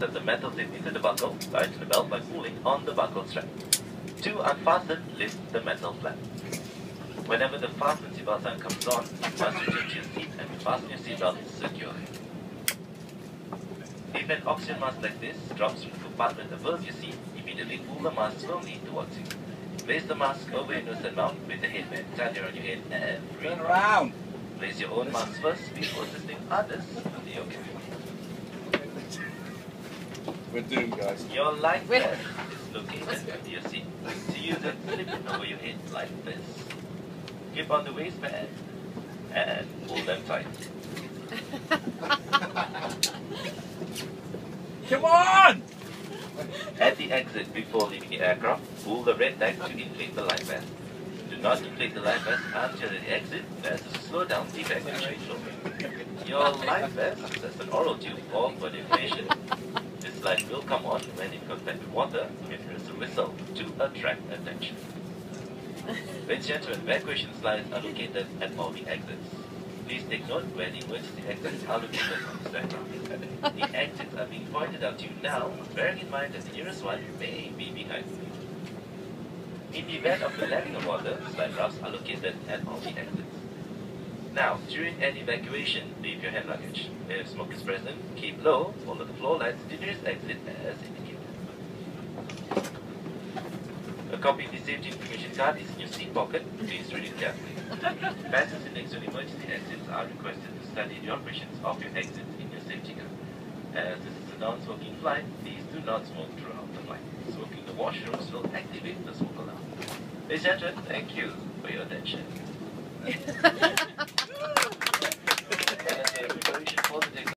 Set the metal tip into the buckle, tighten the belt by pulling on the buckle strap. To unfasten, lift the metal flap. Whenever the fasten seatbelt sign comes on, you must return to your seat and fasten your seatbelt securely. If an oxygen mask like this drops from the compartment above your seat, immediately pull the mask firmly towards you. Place the mask over your nose and mouth with the headband tied around your head and breathe. Turn around. Place your own mask first before assisting others with the okay. We're doomed, guys. Your life vest is located under your seat. To use it, slip it over your head like this. Keep on the waistband and pull them tight. Come on! At the exit before leaving the aircraft, pull the red tag to inflate the life vest. Do not inflate the life vest until the exit, as to slow down the evacuation flow. Your life vest is an oral tube or for inflation. This light will come on when in contact with water and press the whistle to attract attention. Ladies and gentlemen, evacuation slides are located at all the exits. Please take note where the emergency exits are located on this diagram. The exits are being pointed out to you now, bearing in mind that the nearest one may be behind you. In the event of the landing of water, slide rafts are located at all the exits. Now, during an evacuation, leave your hand luggage. If smoke is present, keep low, follow the floor lights to the nearest exit as indicated. A copy of the safety information card is in your seat pocket. Please read it carefully. Passengers in next to the emergency exits are requested to study the operations of your exits in your safety card. As this is a non-smoking flight, please do not smoke throughout the flight. Smoking in the washrooms will activate the smoke alarm. Ladies and gentlemen, thank you for your attention. And as a preparation for the